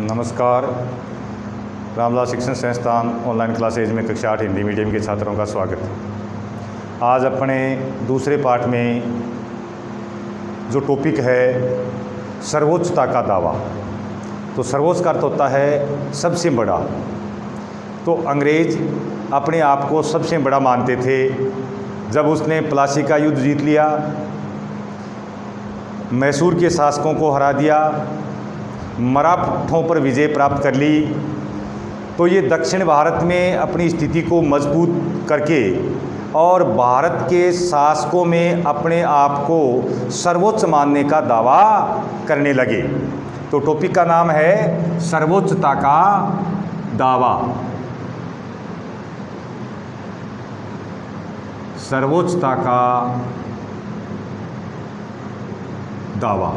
नमस्कार। रामलाल शिक्षण संस्थान ऑनलाइन क्लासेज में कक्षा 8 हिंदी मीडियम के छात्रों का स्वागत है। आज अपने दूसरे पाठ में जो टॉपिक है सर्वोच्चता का दावा। तो सर्वोच्च का अर्थ होता है सबसे बड़ा। तो अंग्रेज अपने आप को सबसे बड़ा मानते थे। जब उसने प्लासी का युद्ध जीत लिया, मैसूर के शासकों को हरा दिया, मराठों पर विजय प्राप्त कर ली, तो ये दक्षिण भारत में अपनी स्थिति को मजबूत करके और भारत के शासकों में अपने आप को सर्वोच्च मानने का दावा करने लगे। तो टॉपिक का नाम है सर्वोच्चता का दावा। सर्वोच्चता का दावा।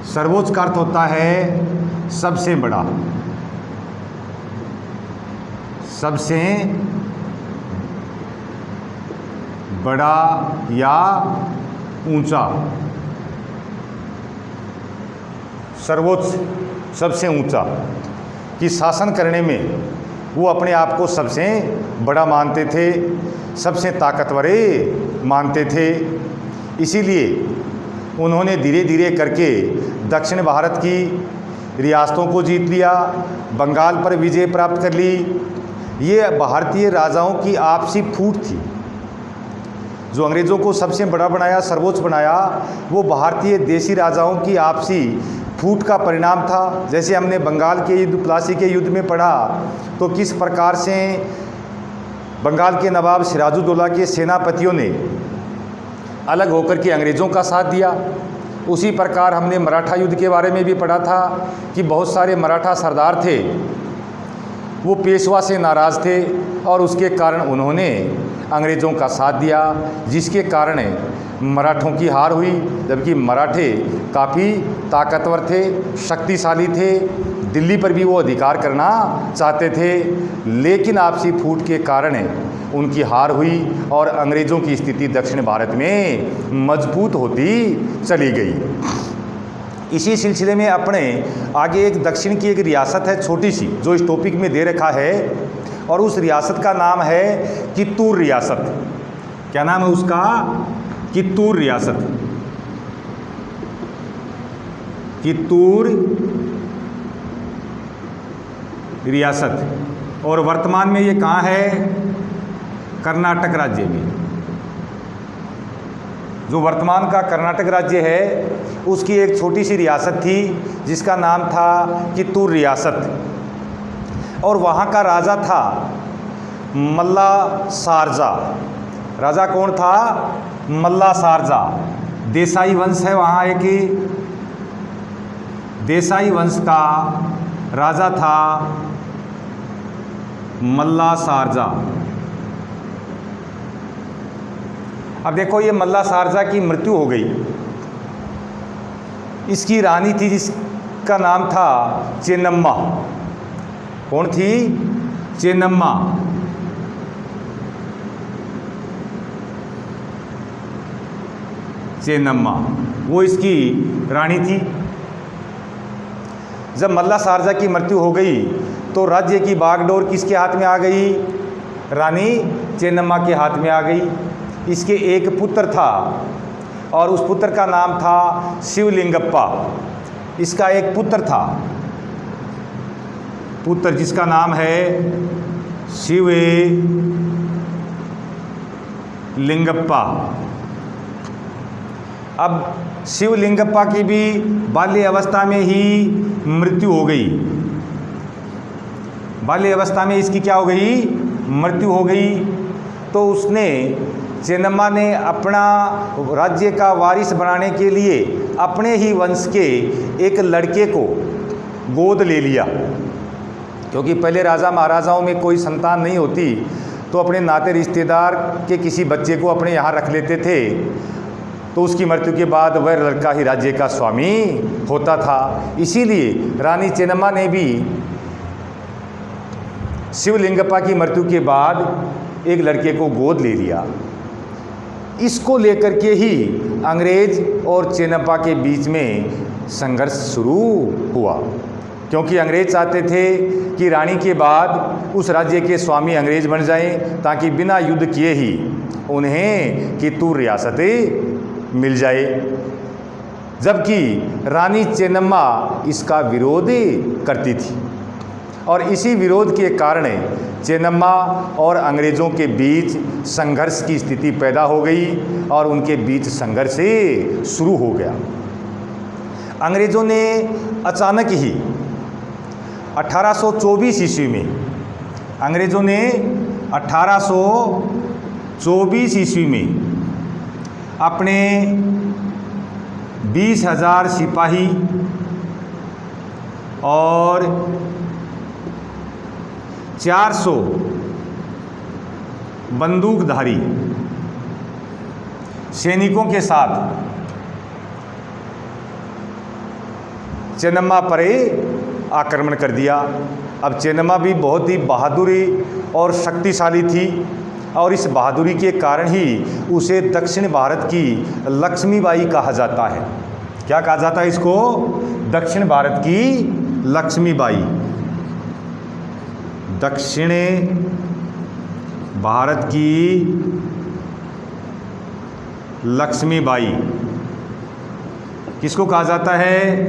सर्वोच्च का अर्थ होता है सबसे बड़ा, सबसे बड़ा या ऊंचा। सर्वोच्च सबसे ऊंचा कि शासन करने में वो अपने आप को सबसे बड़ा मानते थे, सबसे ताकतवर मानते थे। इसीलिए उन्होंने धीरे धीरे करके दक्षिण भारत की रियासतों को जीत लिया, बंगाल पर विजय प्राप्त कर ली। ये भारतीय राजाओं की आपसी फूट थी। जो अंग्रेज़ों को सबसे बड़ा बनाया, सर्वोच्च बनाया, वो भारतीय देशी राजाओं की आपसी फूट का परिणाम था। जैसे हमने बंगाल के युद्ध, प्लासी के युद्ध में पढ़ा, तो किस प्रकार से बंगाल के नवाब सिराजुद्दौला के सेनापतियों ने अलग होकर के अंग्रेज़ों का साथ दिया। उसी प्रकार हमने मराठा युद्ध के बारे में भी पढ़ा था कि बहुत सारे मराठा सरदार थे, वो पेशवा से नाराज़ थे और उसके कारण उन्होंने अंग्रेज़ों का साथ दिया, जिसके कारण मराठों की हार हुई। जबकि मराठे काफ़ी ताकतवर थे, शक्तिशाली थे, दिल्ली पर भी वो अधिकार करना चाहते थे, लेकिन आपसी फूट के कारण उनकी हार हुई और अंग्रेज़ों की स्थिति दक्षिण भारत में मजबूत होती चली गई। इसी सिलसिले में अपने आगे एक दक्षिण की एक रियासत है छोटी सी, जो इस टॉपिक में दे रखा है, और उस रियासत का नाम है कित्तूर रियासत। क्या नाम है उसका? कित्तूर रियासत। कित्तूर रियासत। और वर्तमान में ये कहाँ है? कर्नाटक राज्य में। जो वर्तमान का कर्नाटक राज्य है, उसकी एक छोटी सी रियासत थी जिसका नाम था कित्तूर रियासत। और वहाँ का राजा था मल्ला शारजा। राजा कौन था? मल्ला शारजा। देसाई वंश है वहाँ, एक देसाई वंश का राजा था मल्ला शारजा। अब देखो, ये मल्ला शारजा की मृत्यु हो गई। इसकी रानी थी जिसका नाम था चेन्नम्मा। कौन थी? चेन्नम्मा। चेन्नम्मा वो इसकी रानी थी। जब मल्ला शारजा की मृत्यु हो गई तो राज्य की बागडोर किसके हाथ में आ गई? रानी चेन्नम्मा के हाथ में आ गई। इसके एक पुत्र था और उस पुत्र का नाम था शिवलिंगप्पा। इसका एक पुत्र था, पुत्र जिसका नाम है शिवलिंगप्पा। अब शिवलिंगप्पा की भी बाल्य अवस्था में ही मृत्यु हो गई। बाल्य अवस्था में इसकी क्या हो गई? मृत्यु हो गई। तो उसने, चेन्नम्मा ने अपना राज्य का वारिस बनाने के लिए अपने ही वंश के एक लड़के को गोद ले लिया। क्योंकि पहले राजा महाराजाओं में कोई संतान नहीं होती, तो अपने नाते रिश्तेदार के किसी बच्चे को अपने यहाँ रख लेते थे। तो उसकी मृत्यु के बाद वह लड़का ही राज्य का स्वामी होता था। इसीलिए रानी चेन्नम्मा ने भी शिवलिंगप्पा की मृत्यु के बाद एक लड़के को गोद ले लिया। इसको लेकर के ही अंग्रेज और चेन्नप्पा के बीच में संघर्ष शुरू हुआ। क्योंकि अंग्रेज चाहते थे कि रानी के बाद उस राज्य के स्वामी अंग्रेज बन जाएं, ताकि बिना युद्ध किए ही उन्हें कित्तूर रियासतें मिल जाए। जबकि रानी चेन्नम्मा इसका विरोध करती थी और इसी विरोध के कारण चेन्नम्मा और अंग्रेज़ों के बीच संघर्ष की स्थिति पैदा हो गई और उनके बीच संघर्ष शुरू हो गया। अंग्रेज़ों ने अचानक ही 1824 ईस्वी में अंग्रेज़ों ने 1824 ईस्वी में अपने 20,000 सिपाही और 400 बंदूकधारी सैनिकों के साथ चेन्नम्मा पर आक्रमण कर दिया। अब चेन्नम्मा भी बहुत ही बहादुरी और शक्तिशाली थी और इस बहादुरी के कारण ही उसे दक्षिण भारत की लक्ष्मीबाई कहा जाता है। क्या कहा जाता है इसको? दक्षिण भारत की लक्ष्मीबाई। दक्षिण भारत की लक्ष्मीबाई किसको कहा जाता है?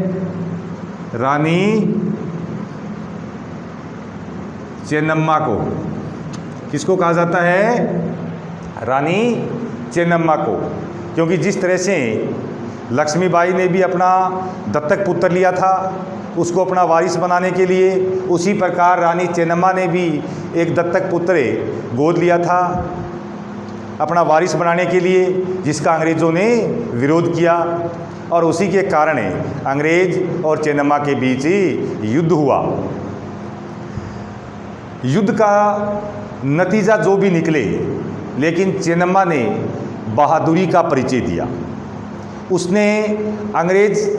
रानी चेन्नम्मा को। किसको कहा जाता है? रानी चेन्नम्मा को। क्योंकि जिस तरह से लक्ष्मीबाई ने भी अपना दत्तक पुत्र लिया था उसको अपना वारिस बनाने के लिए, उसी प्रकार रानी चेन्नम्मा ने भी एक दत्तक पुत्र गोद लिया था अपना वारिस बनाने के लिए, जिसका अंग्रेज़ों ने विरोध किया और उसी के कारण अंग्रेज और चेन्नम्मा के बीच युद्ध हुआ। युद्ध का नतीजा जो भी निकले, लेकिन चेन्नम्मा ने बहादुरी का परिचय दिया। उसने अंग्रेज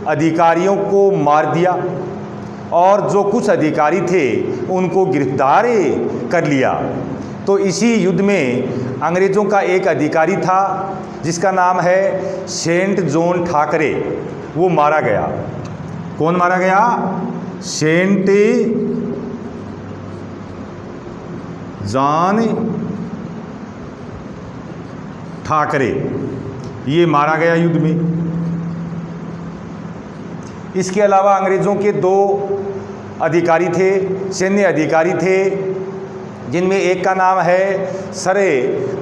अधिकारियों को मार दिया और जो कुछ अधिकारी थे उनको गिरफ्तार कर लिया। तो इसी युद्ध में अंग्रेज़ों का एक अधिकारी था जिसका नाम है सेंट जॉन ठाकरे, वो मारा गया। कौन मारा गया? सेंट जॉन ठाकरे, ये मारा गया युद्ध में। इसके अलावा अंग्रेज़ों के 2 अधिकारी थे, सैन्य अधिकारी थे, जिनमें एक का नाम है sir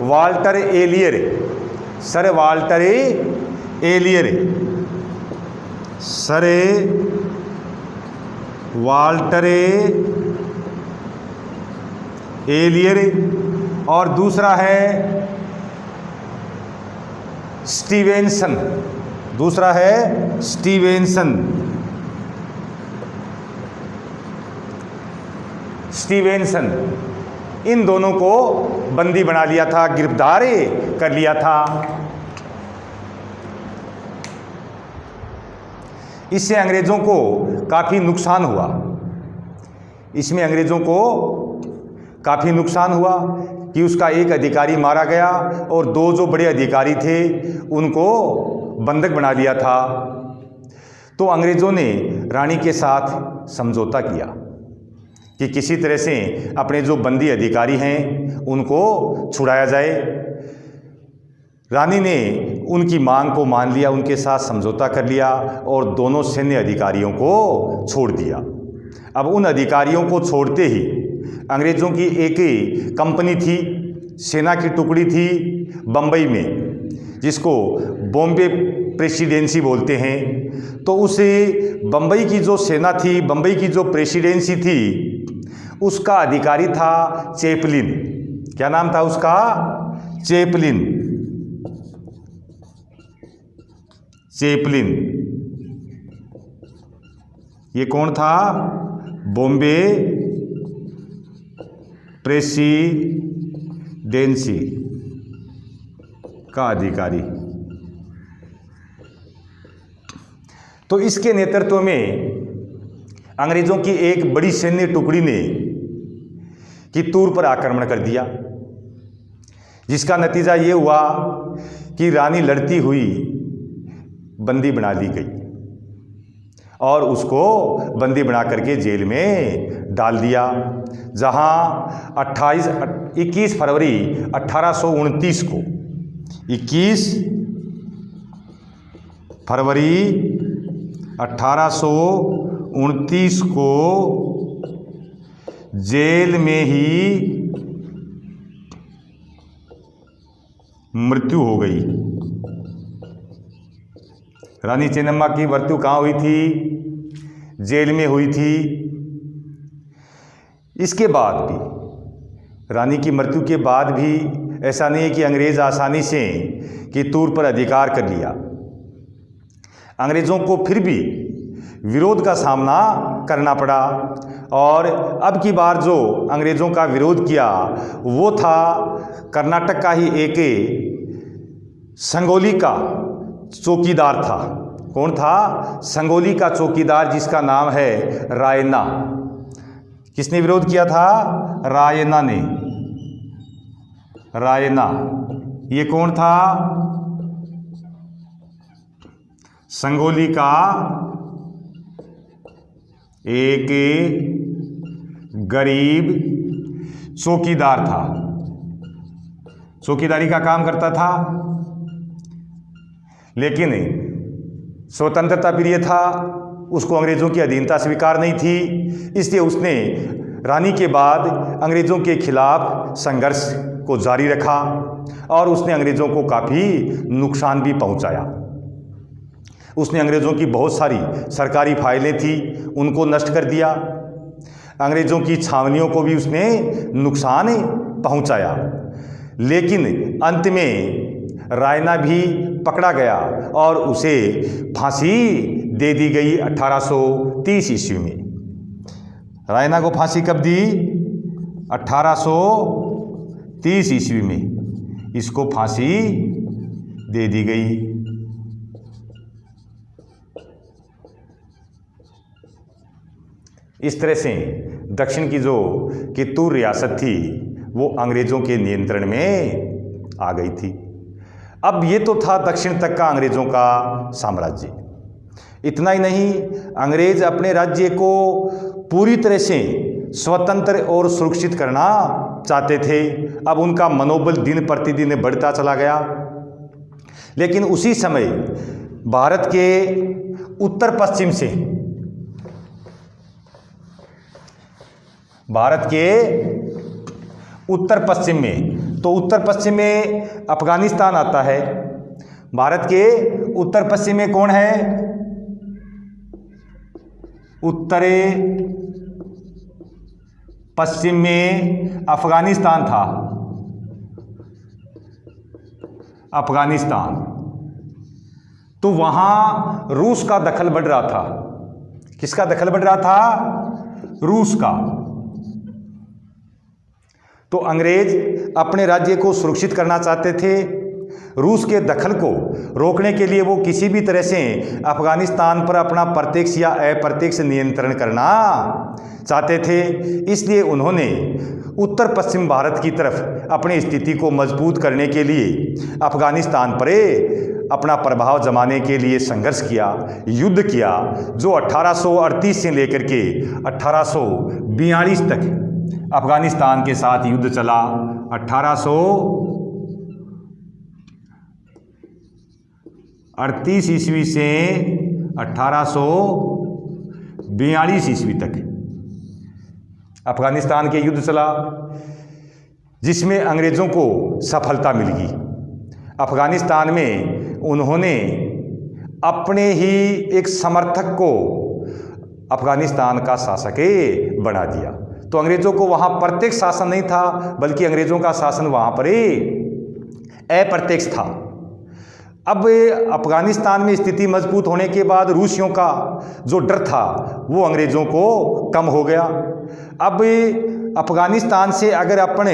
Walter earlier. Sir Walter earlier, sir Walter earlier, और दूसरा है स्टीवेंसन। दूसरा है स्टीवेंसन। स्टीवेंसन, इन दोनों को बंदी बना लिया था, गिरफ्तार कर लिया था। इससे अंग्रेज़ों को काफ़ी नुकसान हुआ। इसमें अंग्रेज़ों को काफ़ी नुकसान हुआ कि उसका एक अधिकारी मारा गया और 2 जो बड़े अधिकारी थे उनको बंधक बना लिया था। तो अंग्रेज़ों ने रानी के साथ समझौता किया कि किसी तरह से अपने जो बंदी अधिकारी हैं उनको छुड़ाया जाए। रानी ने उनकी मांग को मान लिया, उनके साथ समझौता कर लिया और दोनों सैन्य अधिकारियों को छोड़ दिया। अब उन अधिकारियों को छोड़ते ही अंग्रेज़ों की एक कंपनी थी, सेना की टुकड़ी थी बम्बई में, जिसको बॉम्बे प्रेसिडेंसी बोलते हैं। तो उस बम्बई की जो सेना थी, बम्बई की जो प्रेसिडेंसी थी, उसका अधिकारी था चैपलिन। क्या नाम था उसका? चैपलिन। चैपलिन, ये कौन था? बॉम्बे प्रेसिडेंसी का अधिकारी। तो इसके नेतृत्व में अंग्रेज़ों की एक बड़ी सैन्य टुकड़ी ने कित्तूर पर आक्रमण कर दिया, जिसका नतीजा ये हुआ कि रानी लड़ती हुई बंदी बना ली गई और उसको बंदी बना करके जेल में डाल दिया, जहां 21 फरवरी 1829 को 21 फरवरी 1829 को जेल में ही मृत्यु हो गई। रानी चेन्नम्मा की मृत्यु कहाँ हुई थी? जेल में हुई थी। इसके बाद भी, रानी की मृत्यु के बाद भी ऐसा नहीं है कि अंग्रेज आसानी से कित्तूर पर अधिकार कर लिया। अंग्रेज़ों को फिर भी विरोध का सामना करना पड़ा, और अब की बार जो अंग्रेज़ों का विरोध किया वो था कर्नाटक का ही एक संगोली का चौकीदार था। कौन था? संगोली का चौकीदार, जिसका नाम है रायन्ना। किसने विरोध किया था? रायन्ना ने। रायन्ना ये कौन था? संगोली का एक गरीब चौकीदार था, चौकीदारी का काम करता था। लेकिन स्वतंत्रता प्रिय था, उसको अंग्रेज़ों की अधीनता स्वीकार नहीं थी, इसलिए उसने रानी के बाद अंग्रेज़ों के खिलाफ संघर्ष को जारी रखा और उसने अंग्रेज़ों को काफ़ी नुकसान भी पहुंचाया। उसने अंग्रेज़ों की बहुत सारी सरकारी फाइलें थी उनको नष्ट कर दिया, अंग्रेज़ों की छावनियों को भी उसने नुकसान पहुंचाया। लेकिन अंत में रायन्ना भी पकड़ा गया और उसे फांसी दे दी गई 1830 ईस्वी में। रायन्ना को फांसी कब दी? 1830 ईस्वी में इसको फांसी दे दी गई। इस तरह से दक्षिण की जो कित्तूर रियासत थी वो अंग्रेज़ों के नियंत्रण में आ गई थी। अब ये तो था दक्षिण तक का अंग्रेज़ों का साम्राज्य। इतना ही नहीं, अंग्रेज़ अपने राज्य को पूरी तरह से स्वतंत्र और सुरक्षित करना चाहते थे। अब उनका मनोबल दिन प्रतिदिन बढ़ता चला गया। लेकिन उसी समय भारत के उत्तर पश्चिम से, भारत के उत्तर पश्चिम में, तो उत्तर पश्चिम में अफगानिस्तान आता है। भारत के उत्तर पश्चिम में कौन है? उत्तर पश्चिम में अफगानिस्तान था। अफगानिस्तान, तो वहां रूस का दखल बढ़ रहा था। किसका दखल बढ़ रहा था? रूस का। तो अंग्रेज अपने राज्य को सुरक्षित करना चाहते थे। रूस के दखल को रोकने के लिए वो किसी भी तरह से अफगानिस्तान पर अपना प्रत्यक्ष या अप्रत्यक्ष नियंत्रण करना चाहते थे। इसलिए उन्होंने उत्तर पश्चिम भारत की तरफ अपनी स्थिति को मजबूत करने के लिए अफगानिस्तान पर अपना प्रभाव जमाने के लिए संघर्ष किया, युद्ध किया, जो 1838 से लेकर के 1842 तक अफगानिस्तान के साथ युद्ध चला। 1838 ईस्वी से 1842 ईस्वी तक अफगानिस्तान के युद्ध चला, जिसमें अंग्रेज़ों को सफलता मिल गई। अफगानिस्तान में उन्होंने अपने ही एक समर्थक को अफगानिस्तान का शासक बना दिया। तो अंग्रेज़ों को वहाँ प्रत्यक्ष शासन नहीं था, बल्कि अंग्रेज़ों का शासन वहाँ पर अप्रत्यक्ष था। अब अफगानिस्तान में स्थिति मजबूत होने के बाद रूसियों का जो डर था वो अंग्रेज़ों को कम हो गया। अब अफगानिस्तान से अगर अपने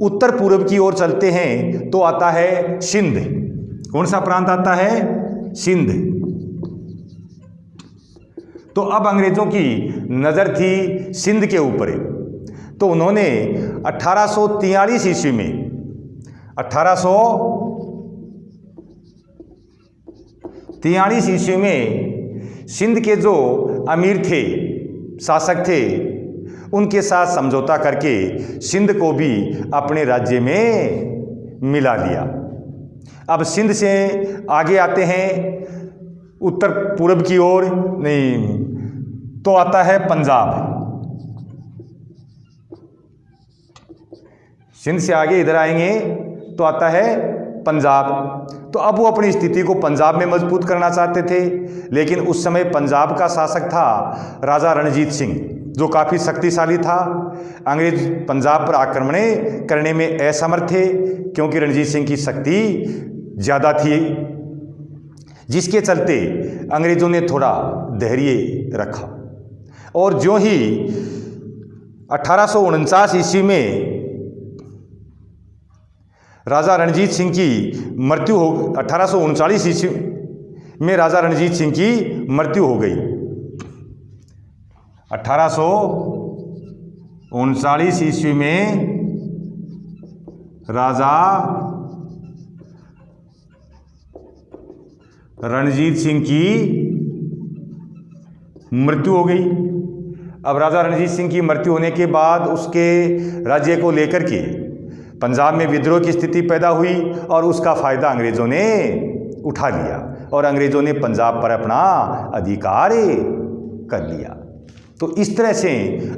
उत्तर पूर्व की ओर चलते हैं तो आता है सिंध। कौन सा प्रांत आता है? सिंध। तो अब अंग्रेज़ों की नज़र थी सिंध के ऊपर। तो उन्होंने 1843 ईस्वी में 1843 ईस्वी में सिंध के जो अमीर थे, शासक थे, उनके साथ समझौता करके सिंध को भी अपने राज्य में मिला लिया। अब सिंध से आगे आते हैं उत्तर पूर्व की ओर, नहीं तो आता है पंजाब। सिंध से आगे इधर आएंगे तो आता है पंजाब। तो अब वो अपनी स्थिति को पंजाब में मजबूत करना चाहते थे, लेकिन उस समय पंजाब का शासक था राजा रणजीत सिंह, जो काफ़ी शक्तिशाली था। अंग्रेज पंजाब पर आक्रमण करने में असमर्थ थे, क्योंकि रणजीत सिंह की शक्ति ज़्यादा थी, जिसके चलते अंग्रेज़ों ने थोड़ा धैर्य रखा। और जो ही 1849 ईस्वी में राजा रणजीत सिंह की मृत्यु हो 1839 ईस्वी में राजा रणजीत सिंह की मृत्यु हो गई। 1839 ईस्वी में राजा रणजीत सिंह की मृत्यु हो गई। अब राजा रणजीत सिंह की मृत्यु होने के बाद उसके राज्य को लेकर के पंजाब में विद्रोह की स्थिति पैदा हुई और उसका फ़ायदा अंग्रेज़ों ने उठा लिया और अंग्रेज़ों ने पंजाब पर अपना अधिकार कर लिया। तो इस तरह से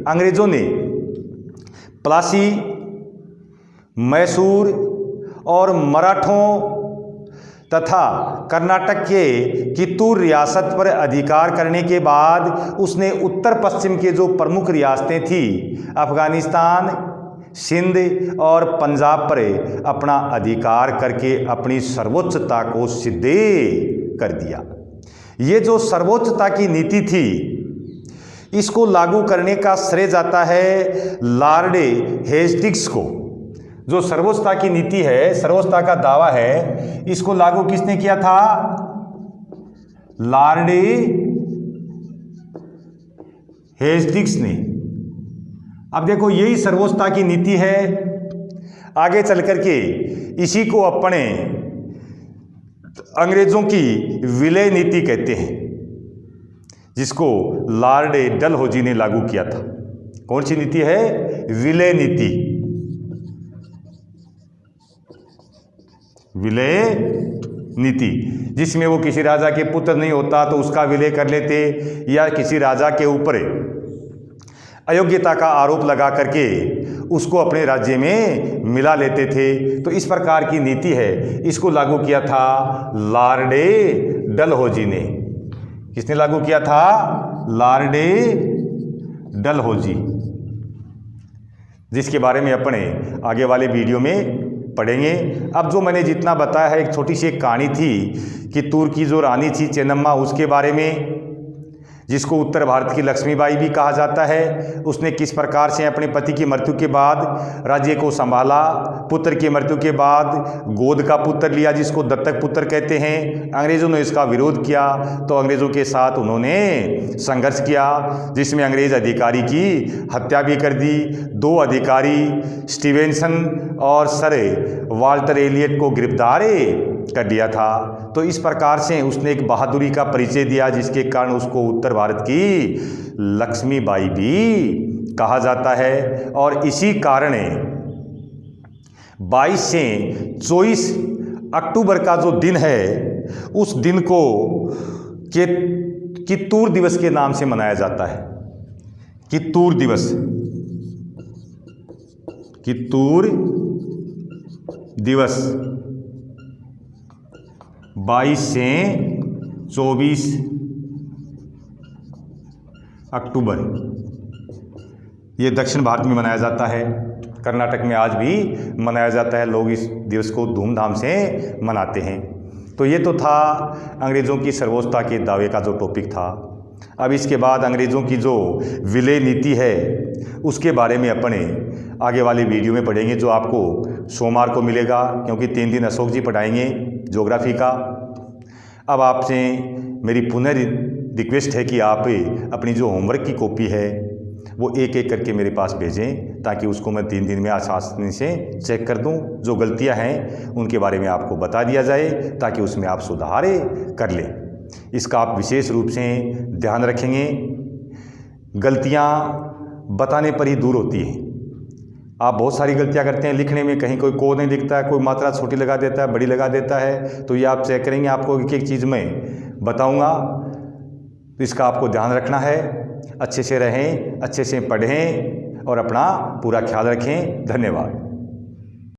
अंग्रेज़ों ने प्लासी, मैसूर और मराठों तथा कर्नाटक के कित्तूर रियासत पर अधिकार करने के बाद उसने उत्तर पश्चिम के जो प्रमुख रियासतें थी, अफ़गानिस्तान, सिंध और पंजाब पर अपना अधिकार करके अपनी सर्वोच्चता को सिद्ध कर दिया। ये जो सर्वोच्चता की नीति थी, इसको लागू करने का श्रेय जाता है लॉर्ड हेस्टिंग्स को। जो सर्वोच्चता की नीति है, सर्वोच्चता का दावा है, इसको लागू किसने किया था? लॉर्ड हेस्टिंग्स ने। अब देखो, यही सर्वोच्चता की नीति है। आगे चल कर के इसी को अपने अंग्रेज़ों की विलय नीति कहते हैं, जिसको लॉर्ड डलहौजी ने लागू किया था। कौन सी नीति है? विलय नीति। विलय नीति, जिसमें वो किसी राजा के पुत्र नहीं होता तो उसका विलय कर लेते, या किसी राजा के ऊपर अयोग्यता का आरोप लगा करके उसको अपने राज्य में मिला लेते थे। तो इस प्रकार की नीति है, इसको लागू किया था लॉर्ड डलहौजी ने। किसने लागू किया था? लॉर्ड डलहौजी, जिसके बारे में अपने आगे वाले वीडियो में पढ़ेंगे। अब जो मैंने जितना बताया है, एक छोटी सी एक कहानी थी कित्तूर की जो रानी थी चेन्नम्मा, उसके बारे में, जिसको उत्तर भारत की लक्ष्मीबाई भी कहा जाता है। उसने किस प्रकार से अपने पति की मृत्यु के बाद राज्य को संभाला। पुत्र की मृत्यु के बाद गोद का पुत्र लिया, जिसको दत्तक पुत्र कहते हैं। अंग्रेज़ों ने इसका विरोध किया तो अंग्रेज़ों के साथ उन्होंने संघर्ष किया, जिसमें अंग्रेज़ अधिकारी की हत्या भी कर दी। 2 अधिकारी स्टीवेंसन और सर वाल्टर एलियट को गिरफ्तार कर लिया था। तो इस प्रकार से उसने एक बहादुरी का परिचय दिया, जिसके कारण उसको उत्तर भारत की लक्ष्मीबाई भी कहा जाता है। और इसी कारण 22 से 24 अक्टूबर का जो दिन है, उस दिन को कित्तूर दिवस के नाम से मनाया जाता है। कित्तूर दिवस, कित्तूर दिवस 22 से 24 अक्टूबर, ये दक्षिण भारत में मनाया जाता है। कर्नाटक में आज भी मनाया जाता है। लोग इस दिवस को धूमधाम से मनाते हैं। तो ये तो था अंग्रेज़ों की सर्वोच्चता के दावे का जो टॉपिक था। अब इसके बाद अंग्रेज़ों की जो विलय नीति है, उसके बारे में अपने आगे वाले वीडियो में पढ़ेंगे, जो आपको सोमवार को मिलेगा, क्योंकि 3 दिन अशोक जी पढ़ाएंगे ज्योग्राफी का। अब आपसे मेरी पुनः रिक्वेस्ट है कि आप अपनी जो होमवर्क की कॉपी है वो एक एक करके मेरे पास भेजें, ताकि उसको मैं 3 दिन में आसानी से चेक कर दूं। जो गलतियां हैं उनके बारे में आपको बता दिया जाए, ताकि उसमें आप सुधार कर लें। इसका आप विशेष रूप से ध्यान रखेंगे। गलतियाँ बताने पर ही दूर होती हैं। आप बहुत सारी गलतियां करते हैं लिखने में, कहीं कोई कोड नहीं लिखता है, कोई मात्रा छोटी लगा देता है, बड़ी लगा देता है, तो ये आप चेक करेंगे। आपको एक एक चीज़ में बताऊंगा, तो इसका आपको ध्यान रखना है। अच्छे से रहें, अच्छे से पढ़ें और अपना पूरा ख्याल रखें। धन्यवाद।